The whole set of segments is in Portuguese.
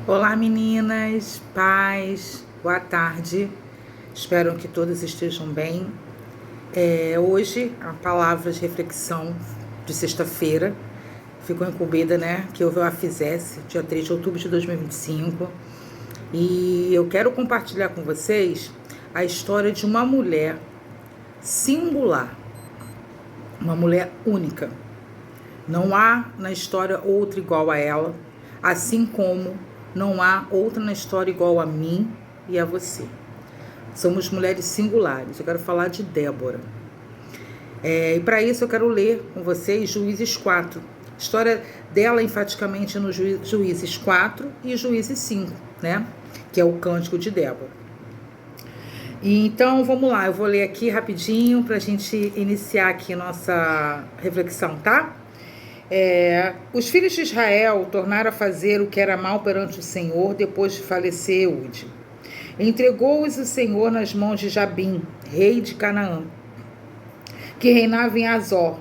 Olá meninas, paz, boa tarde, espero que todas estejam bem. Hoje a palavra de reflexão de sexta-feira ficou incumbida, que eu a fizesse, dia 3 de outubro de 2025, e eu quero compartilhar com vocês a história de uma mulher singular, uma mulher única. Não há na história outra igual a ela, assim como não há outra na história igual a mim e a você. Somos mulheres singulares. Eu quero falar de Débora. E para isso eu quero ler com vocês Juízes 4. A história dela enfaticamente no Juízes 4 e Juízes 5, que é o Cântico de Débora. E então vamos lá, eu vou ler aqui rapidinho para a gente iniciar aqui nossa reflexão, tá? Os filhos de Israel tornaram a fazer o que era mal perante o Senhor depois de falecer Eude. Entregou-os o Senhor nas mãos de Jabim, rei de Canaã, que reinava em Azor.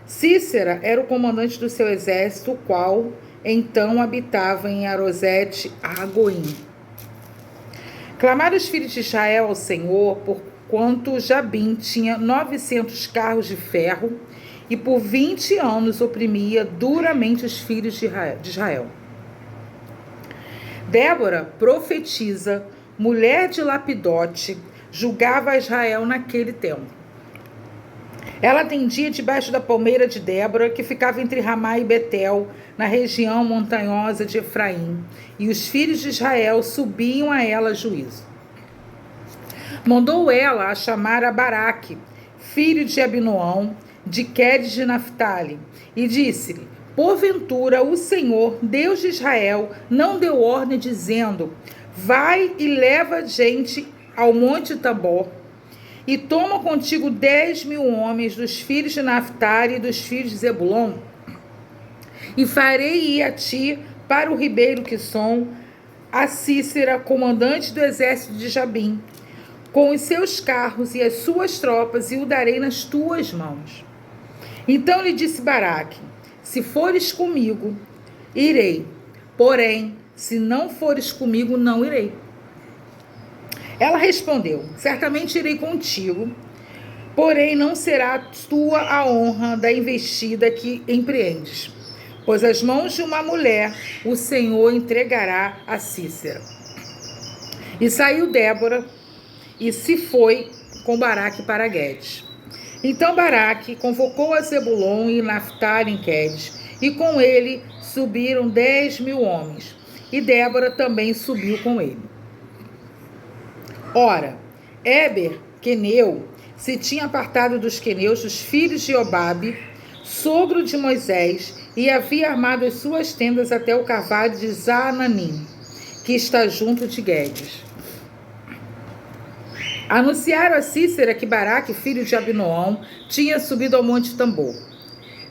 Cícera era o comandante do seu exército, o qual então habitava em Arosete-Agoim. Clamaram os filhos de Israel ao Senhor, porquanto Jabim tinha 900 carros de ferro, e por 20 anos oprimia duramente os filhos de Israel. Débora, profetisa, mulher de Lapidote, julgava Israel naquele tempo. Ela atendia debaixo da palmeira de Débora, que ficava entre Ramá e Betel, na região montanhosa de Efraim, e os filhos de Israel subiam a ela a juízo. Mandou ela a chamar a Baraque, filho de Abinoão, de Quedes de Naphtali, e disse-lhe: porventura o Senhor, Deus de Israel, não deu ordem dizendo: vai e leva gente ao monte Tabor, e toma contigo 10.000 homens dos filhos de Naphtali e dos filhos de Zebulon, e farei ir a ti para o ribeiro Quisson, a Cícera, comandante do exército de Jabim, com os seus carros e as suas tropas, e o darei nas tuas mãos. Então lhe disse Baraque: se fores comigo, irei. Porém, se não fores comigo, não irei. Ela respondeu: certamente irei contigo, porém não será tua a honra da investida que empreendes, pois as mãos de uma mulher o Senhor entregará a Cícera. E saiu Débora e se foi com Baraque para Guedes. Então Baraque convocou a Zebulon e Naphtali em Quedes, e com ele subiram 10.000 homens, e Débora também subiu com ele. Ora, Éber, queneu, se tinha apartado dos queneus dos filhos de Obabe, sogro de Moisés, e havia armado as suas tendas até o carvalho de Zananim, que está junto de Guedes. Anunciaram a Cícera que Baraque, filho de Abinoão, tinha subido ao monte Tambor.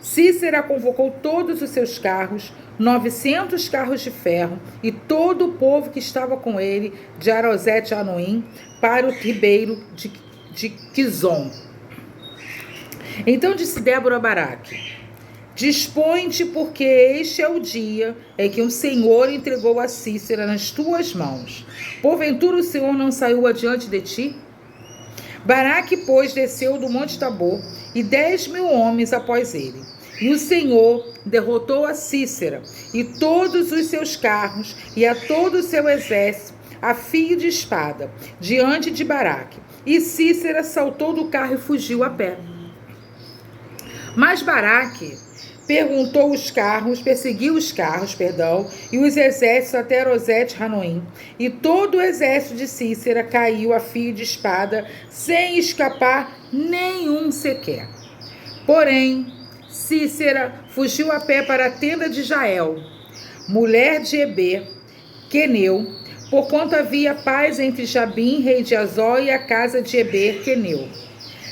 Cícera convocou todos os seus carros, 900 carros de ferro, e todo o povo que estava com ele, de Arosete-Anoim, para o ribeiro de Quizon. Então disse Débora a Baraque: dispõe-te, porque este é o dia em que o Senhor entregou a Cícera nas tuas mãos. Porventura o Senhor não saiu adiante de ti? Baraque, pois, desceu do monte Tabor, e 10.000 homens após ele. E o Senhor derrotou a Cícera e todos os seus carros e a todo o seu exército a fio de espada diante de Baraque. E Cícera saltou do carro e fugiu a pé. Mas Baraque perseguiu os carros, e os exércitos até Arosete-Hanoim, e todo o exército de Cícera caiu a fio de espada, sem escapar nenhum sequer. Porém, Cícera fugiu a pé para a tenda de Jael, mulher de Eber, queneu, porquanto havia paz entre Jabim, rei de Azor, e a casa de Eber, queneu.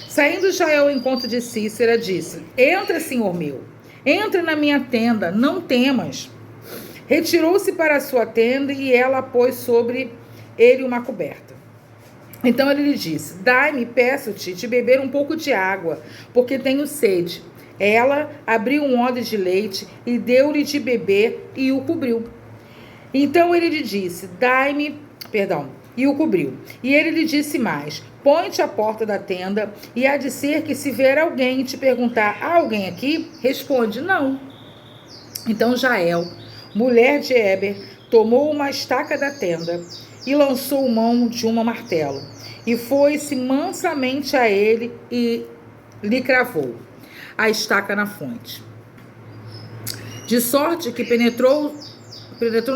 Saindo Jael ao encontro de Cícera, disse: entra, senhor meu, entra na minha tenda, não temas. Retirou-se para a sua tenda, e ela pôs sobre ele uma coberta. Então ele lhe disse: dai-me, peço-te, de beber um pouco de água, porque tenho sede. Ela abriu um odre de leite e deu-lhe de beber e o cobriu. Então ele lhe disse, e o cobriu. E ele lhe disse mais, põe-te à porta da tenda, e há de ser que se vier alguém e te perguntar, há alguém aqui? Responde, não. Então Jael, mulher de Heber, tomou uma estaca da tenda e lançou mão de um martelo, e foi-se mansamente a ele e lhe cravou a estaca na fonte. De sorte que penetrou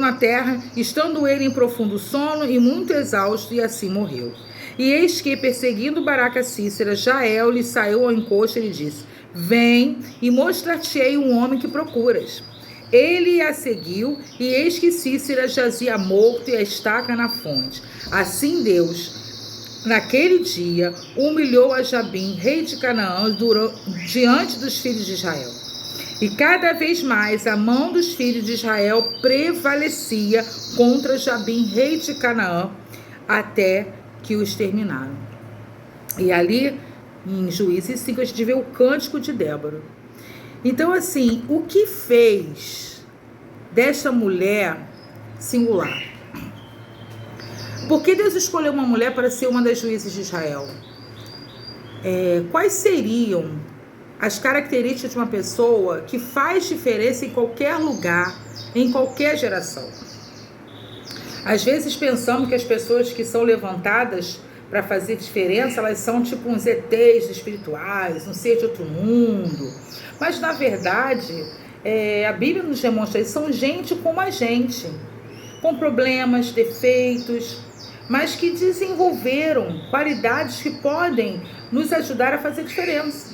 na terra, estando ele em profundo sono e muito exausto, e assim morreu. E eis que, perseguindo Baraque a Sísera, Jael lhe saiu ao encosto e lhe disse, vem e mostrar-te-ei um homem que procuras. Ele a seguiu, e eis que Sísera jazia morto e a estaca na fonte. Assim Deus, naquele dia, humilhou a Jabim, rei de Canaã, diante dos filhos de Israel. E cada vez mais a mão dos filhos de Israel prevalecia contra Jabim, rei de Canaã, até que o exterminaram. E ali, em Juízes 5, a gente vê o cântico de Débora. Então, assim, o que fez desta mulher singular? Por que Deus escolheu uma mulher para ser uma das juízes de Israel? Quais seriam as características de uma pessoa que faz diferença em qualquer lugar, em qualquer geração? Às vezes pensamos que as pessoas que são levantadas para fazer diferença, elas são tipo uns ETs espirituais, um ser de outro mundo. Mas, na verdade, a Bíblia nos demonstra que são gente como a gente, com problemas, defeitos, mas que desenvolveram qualidades que podem nos ajudar a fazer diferença.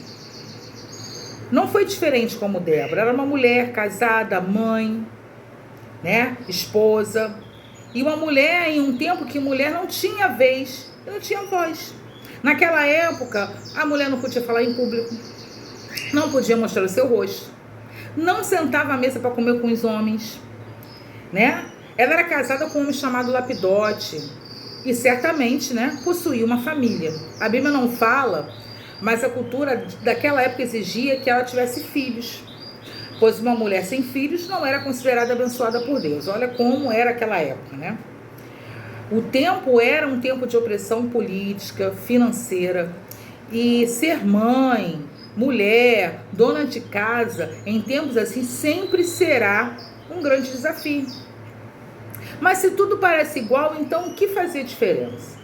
Não foi diferente como Débora, era uma mulher casada, mãe, né, esposa, e uma mulher em um tempo que mulher não tinha vez, não tinha voz. Naquela época, a mulher não podia falar em público, não podia mostrar o seu rosto, não sentava à mesa para comer com os homens, né? Ela era casada com um homem chamado Lapidote e certamente, né, possuía uma família. A Bíblia não fala, mas a cultura daquela época exigia que ela tivesse filhos, pois uma mulher sem filhos não era considerada abençoada por Deus. Olha como era aquela época, né? O tempo era um tempo de opressão política, financeira, e ser mãe, mulher, dona de casa, em tempos assim, sempre será um grande desafio. Mas se tudo parece igual, então o que fazia diferença?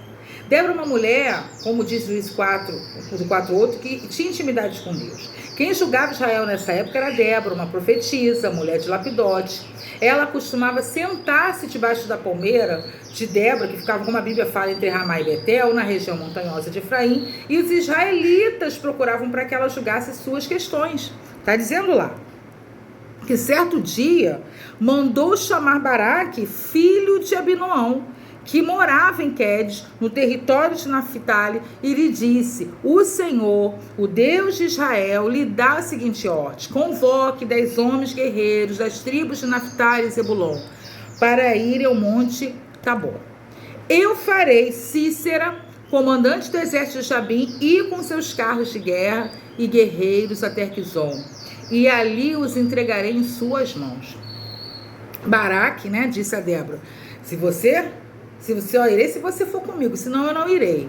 Débora é uma mulher, como diz Juízes 4:8, que tinha intimidade com Deus. Quem julgava Israel nessa época era Débora, uma profetisa, mulher de Lapidote. Ela costumava sentar-se debaixo da palmeira de Débora, que ficava, como a Bíblia fala, entre Ramá e Betel, na região montanhosa de Efraim, e os israelitas procuravam para que ela julgasse suas questões. Está dizendo lá que certo dia mandou chamar Baraque, filho de Abinoão, que morava em Quedes, no território de Naphtali, e lhe disse, o Senhor, o Deus de Israel, lhe dá a seguinte ordem, convoque 10 homens guerreiros das tribos de Naphtali e Zebulon, para irem ao monte Tabor. Eu farei Sísera, comandante do exército de Jabim, ir com seus carros de guerra e guerreiros até Quizon, e ali os entregarei em suas mãos. Baraque, né, disse a Débora, se você eu irei se você for comigo, senão eu não irei.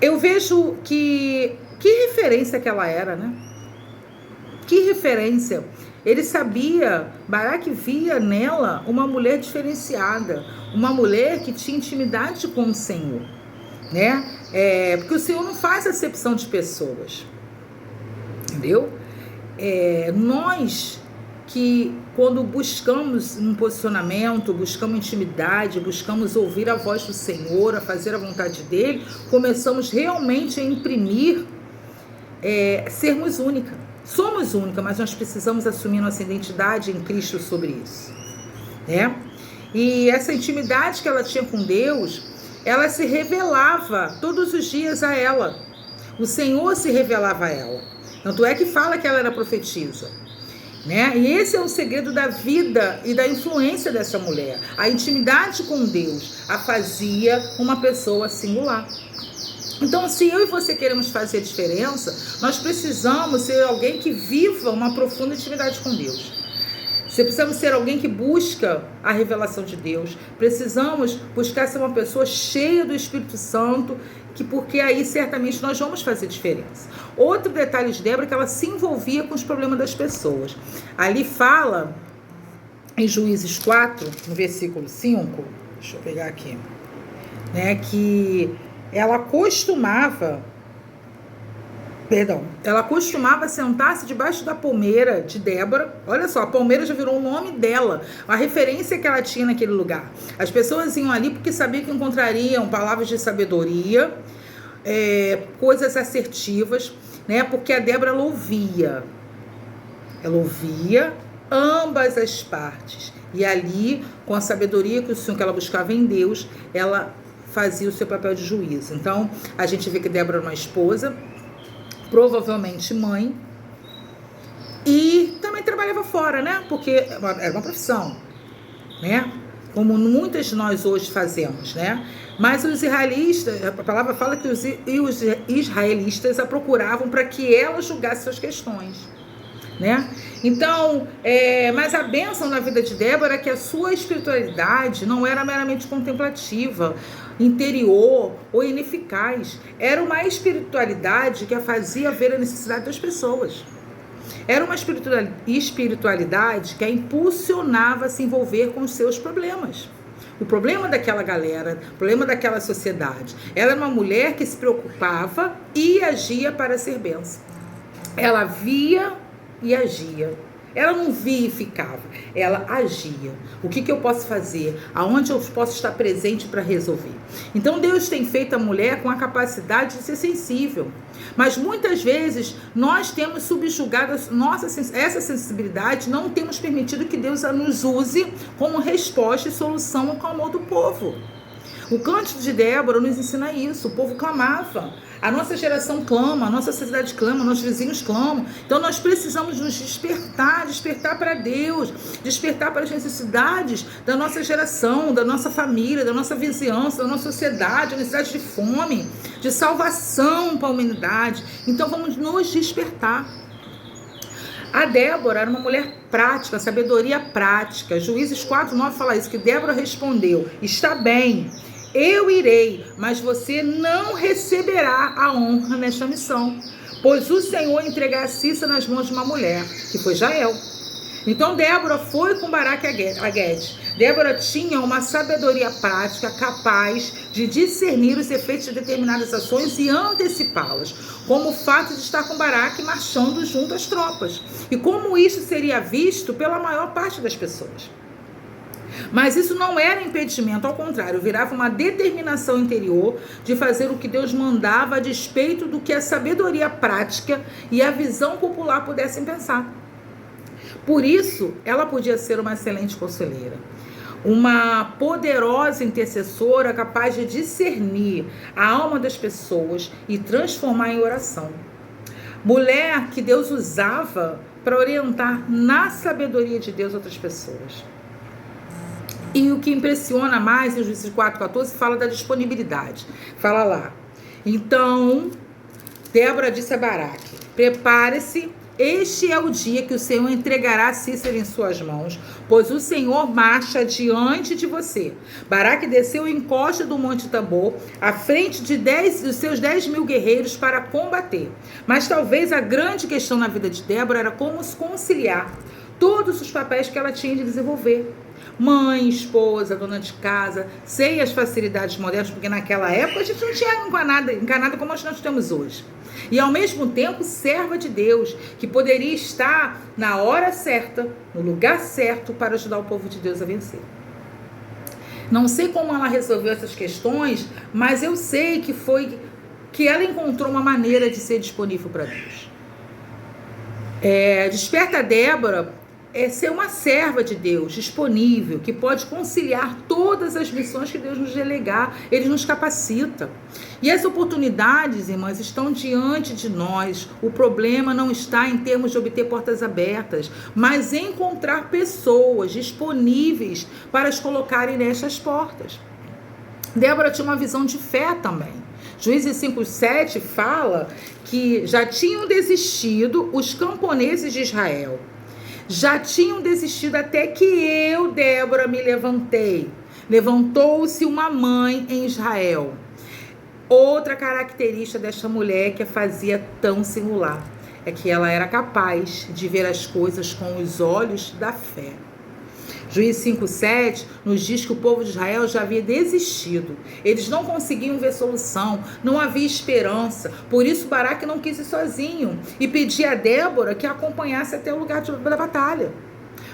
Eu vejo que referência que ela era, né? Que referência. Ele sabia, Baraque via nela uma mulher diferenciada, uma mulher que tinha intimidade com o Senhor, né? Porque o Senhor não faz acepção de pessoas, entendeu? Nós que quando buscamos um posicionamento, buscamos intimidade, buscamos ouvir a voz do Senhor, a fazer a vontade dele, começamos realmente a imprimir, sermos única. Somos única, mas nós precisamos assumir nossa identidade em Cristo sobre isso, né? E essa intimidade que ela tinha com Deus, ela se revelava todos os dias a ela. O Senhor se revelava a ela. Tanto é que fala que ela era profetisa, né? E esse é o segredo da vida e da influência dessa mulher. A intimidade com Deus a fazia uma pessoa singular. Então, se eu e você queremos fazer diferença, nós precisamos ser alguém que viva uma profunda intimidade com Deus. Precisamos ser alguém que busca a revelação de Deus. Precisamos buscar ser uma pessoa cheia do Espírito Santo, porque aí certamente nós vamos fazer diferença. Outro detalhe de Débora é que ela se envolvia com os problemas das pessoas. Ali fala, em Juízes 4, no versículo 5, deixa eu pegar aqui, né, que ela costumava sentar-se debaixo da palmeira de Débora. Olha só, a palmeira já virou o nome dela, a referência que ela tinha naquele lugar. As pessoas iam ali porque sabiam que encontrariam palavras de sabedoria, coisas assertivas, né? Porque a Débora, ela ouvia ambas as partes. E ali, com a sabedoria que ela buscava em Deus, ela fazia o seu papel de juízo. Então, a gente vê que Débora era uma esposa, provavelmente mãe, e também trabalhava fora, né? Porque era uma profissão, né? Como muitas de nós hoje fazemos, né? Mas os israelitas, a palavra fala que os israelitas a procuravam para que ela julgasse suas questões, né? Então, mas a bênção na vida de Débora é que a sua espiritualidade não era meramente contemplativa, interior ou ineficaz. Era uma espiritualidade que a fazia ver a necessidade das pessoas. Era uma espiritualidade que a impulsionava a se envolver com os seus problemas. O problema daquela galera, o problema daquela sociedade. Ela era uma mulher que se preocupava e agia para ser bênção. Ela via e agia. Ela não via e ficava, ela agia. O que eu posso fazer? Aonde eu posso estar presente para resolver? Então Deus tem feito a mulher com a capacidade de ser sensível. Mas muitas vezes nós temos subjugado essa sensibilidade, não temos permitido que Deus a nos use como resposta e solução ao clamor do povo. O cântico de Débora nos ensina isso. O povo clamava. A nossa geração clama, a nossa sociedade clama, nossos vizinhos clamam. Então nós precisamos nos despertar para Deus, despertar para as necessidades da nossa geração, da nossa família, da nossa vizinhança, da nossa sociedade, a necessidade de fome, de salvação para a humanidade. Então vamos nos despertar. A Débora era uma mulher prática, sabedoria prática. Juízes 4:9 fala isso, que Débora respondeu: está bem, eu irei, mas você não receberá a honra nesta missão, pois o Senhor entregará Cícera nas mãos de uma mulher, que foi Jael. Então Débora foi com Baraque a Guede. Débora tinha uma sabedoria prática capaz de discernir os efeitos de determinadas ações e antecipá-las, como o fato de estar com Baraque marchando junto às tropas, e como isso seria visto pela maior parte das pessoas. Mas isso não era impedimento, ao contrário, virava uma determinação interior de fazer o que Deus mandava a despeito do que a sabedoria prática e a visão popular pudessem pensar. Por isso, ela podia ser uma excelente conselheira, uma poderosa intercessora capaz de discernir a alma das pessoas e transformar em oração. Mulher que Deus usava para orientar na sabedoria de Deus outras pessoas. E o que impressiona mais, em Juízes 4:14, fala da disponibilidade. Fala lá: então, Débora disse a Baraque: prepare-se, este é o dia que o Senhor entregará Cícera em suas mãos, pois o Senhor marcha diante de você. Baraque desceu em encosta do Monte Tabor, à frente dos seus 10.000 guerreiros para combater. Mas talvez a grande questão na vida de Débora era como se conciliar todos os papéis que ela tinha de desenvolver. Mãe, esposa, dona de casa, sem as facilidades modernas, porque naquela época a gente não tinha encanada como nós temos hoje. E ao mesmo tempo, serva de Deus, que poderia estar na hora certa, no lugar certo, para ajudar o povo de Deus a vencer. Não sei como ela resolveu essas questões, mas eu sei que ela encontrou uma maneira de ser disponível para Deus. Desperta Débora é ser uma serva de Deus, disponível, que pode conciliar todas as missões que Deus nos delegar. Ele nos capacita. E as oportunidades, irmãs, estão diante de nós. O problema não está em termos de obter portas abertas, mas em encontrar pessoas disponíveis para as colocarem nessas portas. Débora tinha uma visão de fé também. Juízes 5:7 fala que já tinham desistido os camponeses de Israel. Já tinham desistido até que eu, Débora, me levantei. Levantou-se uma mãe em Israel. Outra característica desta mulher que a fazia tão singular é que ela era capaz de ver as coisas com os olhos da fé. Juízes 5:7 nos diz que o povo de Israel já havia desistido. Eles não conseguiam ver solução, não havia esperança. Por isso Baraque não quis ir sozinho e pedia a Débora que a acompanhasse até o lugar da batalha.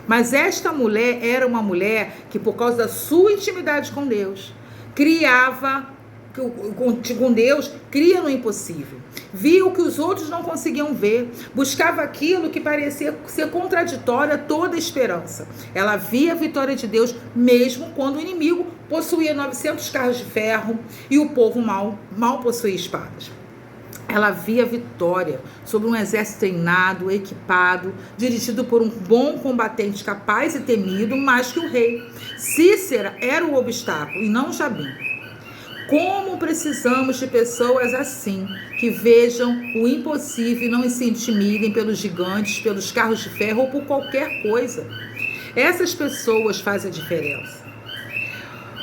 Mas esta mulher era uma mulher que, por causa da sua intimidade com Deus, com Deus, cria no impossível. Via o que os outros não conseguiam ver. Buscava aquilo que parecia ser contraditório a toda esperança. Ela via a vitória de Deus, mesmo quando o inimigo possuía 900 carros de ferro e o povo mal possuía espadas. Ela via vitória sobre um exército treinado, equipado, dirigido por um bom combatente capaz e temido, mais que o rei. Cícera era o obstáculo e não Jabim. Como precisamos de pessoas assim, que vejam o impossível e não se intimidem pelos gigantes, pelos carros de ferro ou por qualquer coisa. Essas pessoas fazem a diferença.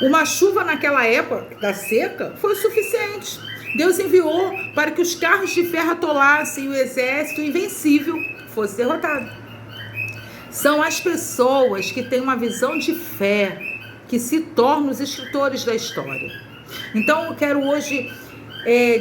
Uma chuva naquela época da seca foi o suficiente. Deus enviou para que os carros de ferro atolassem e o exército invencível fosse derrotado. São as pessoas que têm uma visão de fé que se tornam os escritores da história. Então eu quero hoje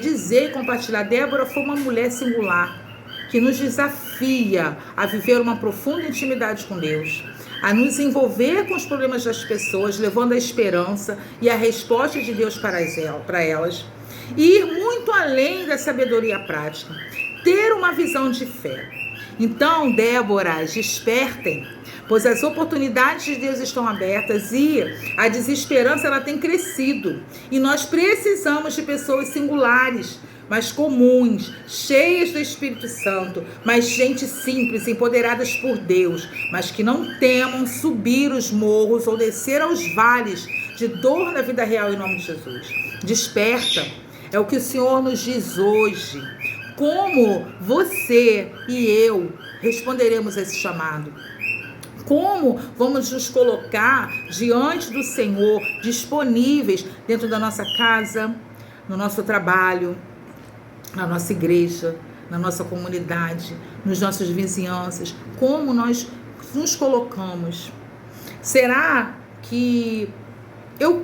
dizer e compartilhar. Débora foi uma mulher singular que nos desafia a viver uma profunda intimidade com Deus, a nos envolver com os problemas das pessoas, levando a esperança e a resposta de Deus para elas, e ir muito além da sabedoria prática, ter uma visão de fé. Então, Déboras, despertem, pois as oportunidades de Deus estão abertas e a desesperança ela tem crescido. E nós precisamos de pessoas singulares, mas comuns, cheias do Espírito Santo, mas gente simples, empoderadas por Deus, mas que não temam subir os morros ou descer aos vales de dor na vida real em nome de Jesus. Desperta, é o que o Senhor nos diz hoje. Como você e eu responderemos a esse chamado? Como vamos nos colocar diante do Senhor, disponíveis dentro da nossa casa, no nosso trabalho, na nossa igreja, na nossa comunidade, nas nossas vizinhanças? Como nós nos colocamos? Será que eu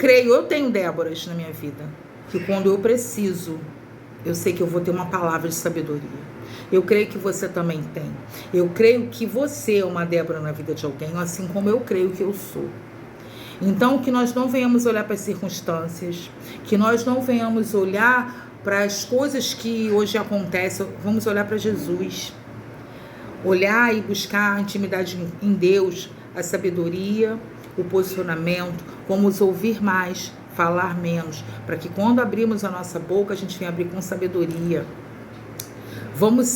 tenho Déboras na minha vida, que quando eu preciso, eu sei que eu vou ter uma palavra de sabedoria. Eu creio que você também tem. Eu creio que você é uma Débora na vida de alguém, assim como eu creio que eu sou. Então, que nós não venhamos olhar para as circunstâncias, que nós não venhamos olhar para as coisas que hoje acontecem, vamos olhar para Jesus. Olhar e buscar a intimidade em Deus, a sabedoria, o posicionamento, vamos ouvir mais, falar menos, para que quando abrirmos a nossa boca, a gente venha abrir com sabedoria. Vamos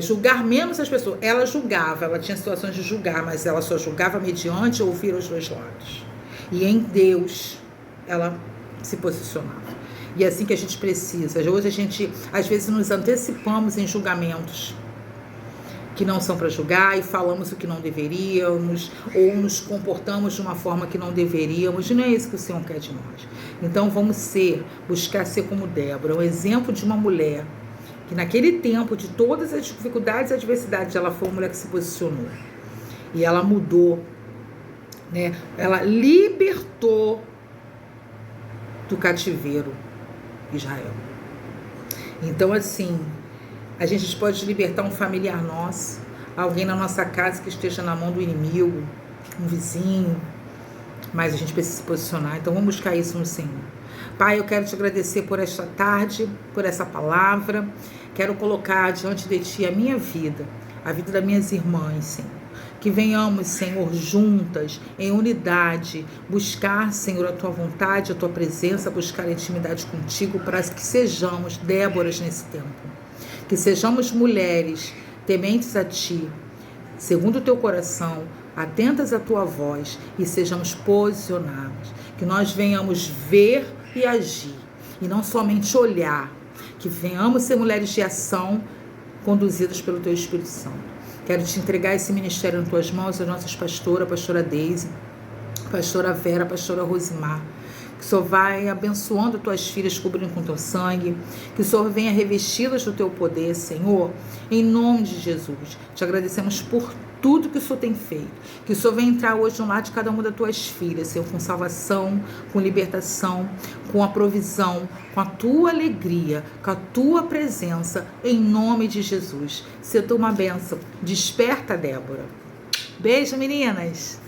julgar menos as pessoas. Ela julgava, ela tinha situações de julgar, mas ela só julgava mediante ouvir os dois lados. E em Deus, ela se posicionava. E é assim que a gente precisa. Hoje a gente, às vezes, nos antecipamos em julgamentos que não são para julgar e falamos o que não deveríamos, ou nos comportamos de uma forma que não deveríamos, e não é isso que o Senhor quer de nós. Então vamos buscar ser como Débora, um exemplo de uma mulher que naquele tempo de todas as dificuldades e adversidades, ela foi uma mulher que se posicionou, e ela mudou, né? Ela libertou do cativeiro Israel. Então assim, a gente pode libertar um familiar nosso, alguém na nossa casa que esteja na mão do inimigo, um vizinho, mas a gente precisa se posicionar. Então vamos buscar isso no Senhor. Pai, eu quero te agradecer por esta tarde, por essa palavra. Quero colocar diante de Ti a minha vida, a vida das minhas irmãs, Senhor. Que venhamos, Senhor, juntas, em unidade, buscar, Senhor, a Tua vontade, a Tua presença, buscar a intimidade contigo, para que sejamos Déboras nesse tempo. Que sejamos mulheres tementes a Ti, segundo o Teu coração, atentas à Tua voz, e sejamos posicionadas. Que nós venhamos ver e agir, e não somente olhar. Que venhamos ser mulheres de ação, conduzidas pelo Teu Espírito Santo. Quero te entregar esse ministério nas tuas mãos, as nossas pastoras, a pastora Deise, a pastora Vera, a pastora Rosimar. Que o Senhor vai abençoando tuas filhas, cobrindo com teu sangue. Que o Senhor venha revesti-las do teu poder, Senhor. Em nome de Jesus. Te agradecemos por tudo que o Senhor tem feito. Que o Senhor venha entrar hoje no lar de cada uma das tuas filhas, Senhor, com salvação, com libertação, com a provisão, com a tua alegria, com a tua presença, em nome de Jesus. Seja uma bênção. Desperta, Débora. Beijo, meninas.